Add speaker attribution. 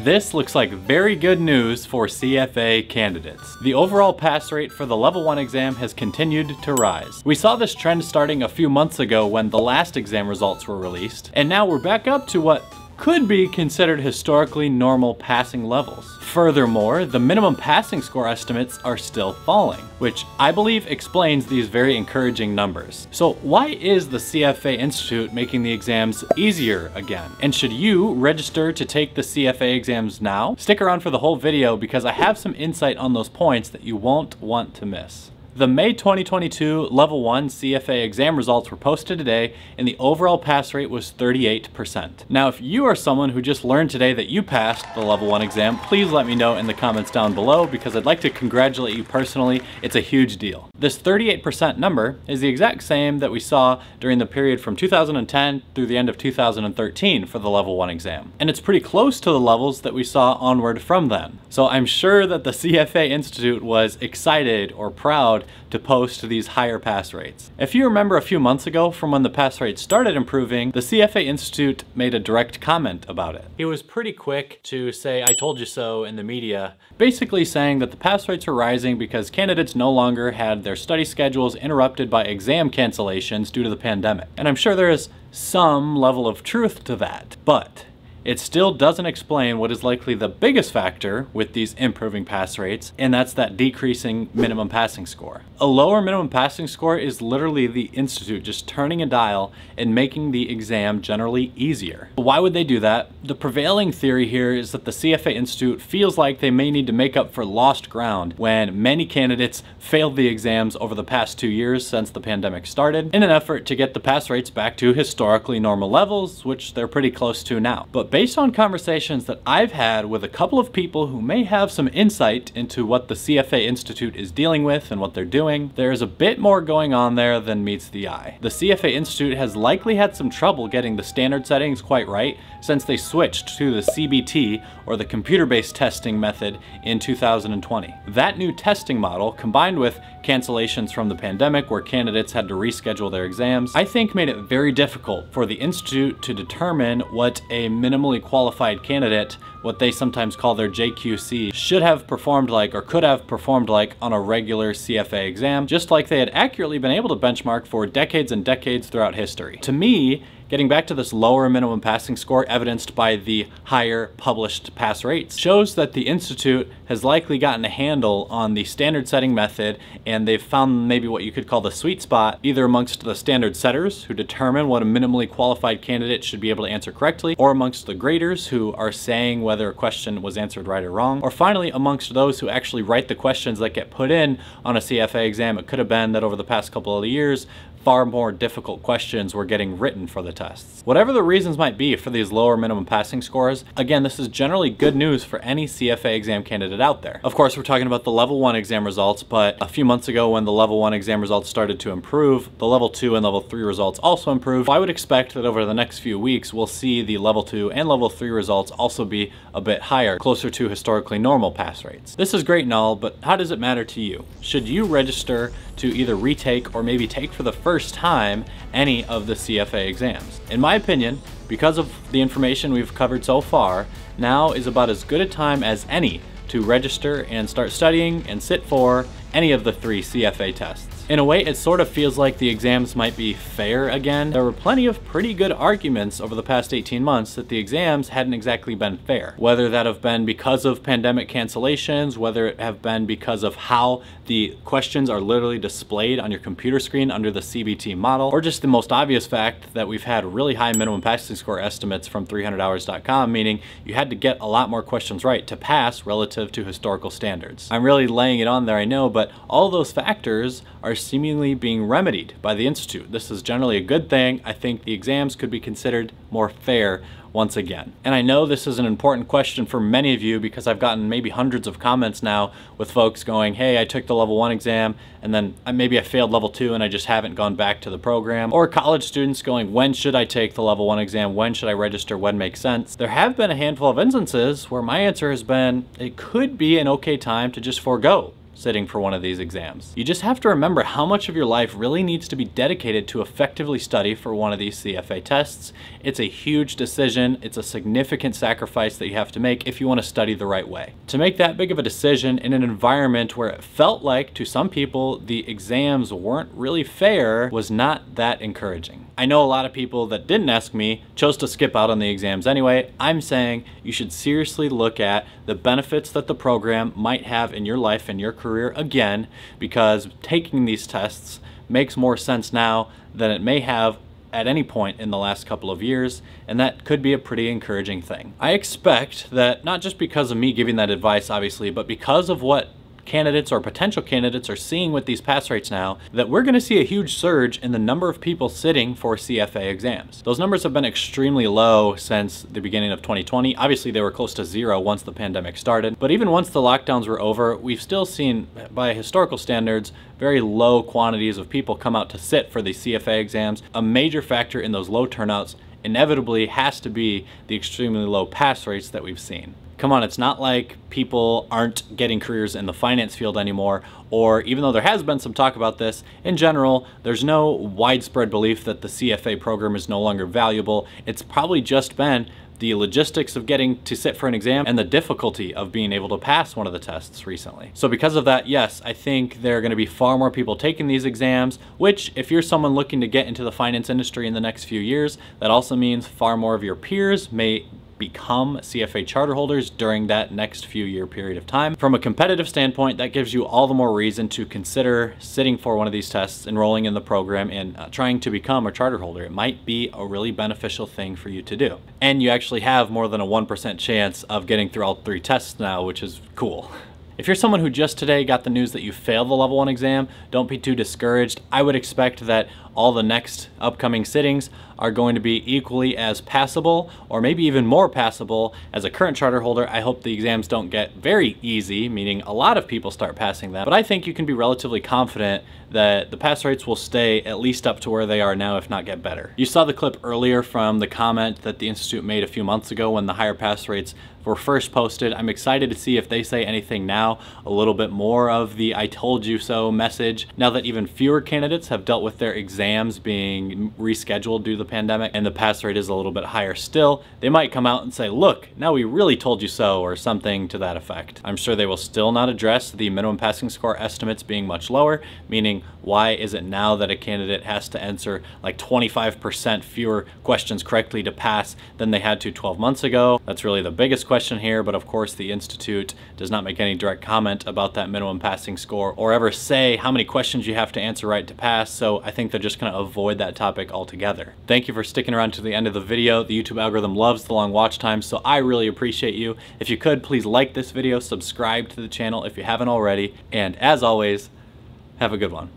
Speaker 1: This looks like very good news for CFA candidates. The overall pass rate for the level 1 exam has continued to rise. We saw this trend starting a few months ago when the last exam results were released, and now we're back up to what could be considered historically normal passing levels. Furthermore, the minimum passing score estimates are still falling, which I believe explains these very encouraging numbers. So why is the CFA Institute making the exams easier again? And should you register to take the CFA exams now? Stick around for the whole video because I have some insight on those points that you won't want to miss. The May 2022 Level 1 CFA exam results were posted today, and the overall pass rate was 38%. Now, if you are someone who just learned today that you passed the Level 1 exam, please let me know in the comments down below because I'd like to congratulate you personally. It's a huge deal. This 38% number is the exact same that we saw during the period from 2010 through the end of 2013 for the Level 1 exam. And it's pretty close to the levels that we saw onward from then. So I'm sure that the CFA Institute was excited or proud to post these higher pass rates. If you remember a few months ago from when the pass rate started improving, the CFA Institute made a direct comment about it. He was pretty quick to say, "I told you so" in the media, basically saying that the pass rates were rising because candidates no longer had their study schedules interrupted by exam cancellations due to the pandemic. And I'm sure there is some level of truth to that, but it still doesn't explain what is likely the biggest factor with these improving pass rates, and that's that decreasing minimum passing score. A lower minimum passing score is literally the institute just turning a dial and making the exam generally easier. Why would they do that? The prevailing theory here is that the CFA Institute feels like they may need to make up for lost ground when many candidates failed the exams over the past 2 years since the pandemic started in an effort to get the pass rates back to historically normal levels, which they're pretty close to now. But based on conversations that I've had with a couple of people who may have some insight into what the CFA Institute is dealing with and what they're doing, there is a bit more going on there than meets the eye. The CFA Institute has likely had some trouble getting the standard settings quite right since they switched to the CBT, or the computer-based testing method, in 2020. That new testing model, combined with cancellations from the pandemic where candidates had to reschedule their exams, I think made it very difficult for the Institute to determine what a minimally qualified candidate, what they sometimes call their JQC, should have performed like or could have performed like on a regular CFA exam, just like they had accurately been able to benchmark for decades and decades throughout history. To me, getting back to this lower minimum passing score evidenced by the higher published pass rates shows that the Institute has likely gotten a handle on the standard setting method, and they've found maybe what you could call the sweet spot, either amongst the standard setters who determine what a minimally qualified candidate should be able to answer correctly, or amongst the graders who are saying whether a question was answered right or wrong, or finally amongst those who actually write the questions that get put in on a CFA exam. It could have been that over the past couple of years, far more difficult questions were getting written for the tests. Whatever the reasons might be for these lower minimum passing scores, again, this is generally good news for any CFA exam candidate out there. Of course, we're talking about the level 1 exam results, but a few months ago when the level 1 exam results started to improve, the level 2 and level 3 results also improved. I would expect that over the next few weeks, we'll see the level 2 and level 3 results also be a bit higher, closer to historically normal pass rates. This is great and all, but how does it matter to you? Should you register to either retake or maybe take for the first time any of the CFA exams? In my opinion, because of the information we've covered so far, now is about as good a time as any to register and start studying and sit for any of the 3 CFA tests. In a way, it sort of feels like the exams might be fair again. There were plenty of pretty good arguments over the past 18 months that the exams hadn't exactly been fair. Whether that have been because of pandemic cancellations, whether it have been because of how the questions are literally displayed on your computer screen under the CBT model, or just the most obvious fact that we've had really high minimum passing score estimates from 300hours.com, meaning you had to get a lot more questions right to pass relative to historical standards. I'm really laying it on there, I know, but all those factors are seemingly being remedied by the Institute. This is generally a good thing. I think the exams could be considered more fair once again. And I know this is an important question for many of you because I've gotten maybe hundreds of comments now with folks going, hey, I took the level 1 exam and then maybe I failed level 2 and I just haven't gone back to the program. Or college students going, when should I take the level 1 exam? When should I register? When makes sense? There have been a handful of instances where my answer has been, it could be an okay time to just forego sitting for one of these exams. You just have to remember how much of your life really needs to be dedicated to effectively study for one of these CFA tests. It's a huge decision. It's a significant sacrifice that you have to make if you want to study the right way. To make that big of a decision in an environment where it felt like, to some people, the exams weren't really fair was not that encouraging. I know a lot of people that didn't ask me chose to skip out on the exams anyway. I'm saying you should seriously look at the benefits that the program might have in your life and your career again, because taking these tests makes more sense now than it may have at any point in the last couple of years, and that could be a pretty encouraging thing. I expect that, not just because of me giving that advice obviously, but because of what candidates or potential candidates are seeing with these pass rates now, that we're going to see a huge surge in the number of people sitting for CFA exams. Those numbers have been extremely low since the beginning of 2020. Obviously they were close to zero once the pandemic started, but even once the lockdowns were over, we've still seen, by historical standards, very low quantities of people come out to sit for the CFA exams. A major factor in those low turnouts inevitably has to be the extremely low pass rates that we've seen. Come on, it's not like people aren't getting careers in the finance field anymore, or even though there has been some talk about this, in general, there's no widespread belief that the CFA program is no longer valuable. It's probably just been the logistics of getting to sit for an exam and the difficulty of being able to pass one of the tests recently. So because of that, yes, I think there are going to be far more people taking these exams, which if you're someone looking to get into the finance industry in the next few years, that also means far more of your peers may become CFA charter holders during that next few year period of time. From a competitive standpoint, that gives you all the more reason to consider sitting for one of these tests, enrolling in the program, and trying to become a charter holder. It might be a really beneficial thing for you to do. And you actually have more than a 1% chance of getting through all 3 tests now, which is cool. If you're someone who just today got the news that you failed the level 1 exam, don't be too discouraged. I would expect that all the next upcoming sittings are going to be equally as passable, or maybe even more passable. As a current charter holder, I hope the exams don't get very easy, meaning a lot of people start passing them, but I think you can be relatively confident that the pass rates will stay at least up to where they are now, if not get better. You saw the clip earlier from the comment that the Institute made a few months ago when the higher pass rates were first posted. I'm excited to see if they say anything now, a little bit more of the "I told you so" message, now that even fewer candidates have dealt with their exams being rescheduled due to the pandemic and the pass rate is a little bit higher still. They might come out and say, "Look, now we really told you so," or something to that effect. I'm sure they will still not address the minimum passing score estimates being much lower, meaning why is it now that a candidate has to answer like 25% fewer questions correctly to pass than they had to 12 months ago? That's really the biggest question here, but of course the Institute does not make any direct comment about that minimum passing score or ever say how many questions you have to answer right to pass, so I think they're just going to avoid that topic altogether. Thank you for sticking around to the end of the video. The YouTube algorithm loves the long watch time, so I really appreciate you. If you could, please like this video, subscribe to the channel if you haven't already, and as always, have a good one.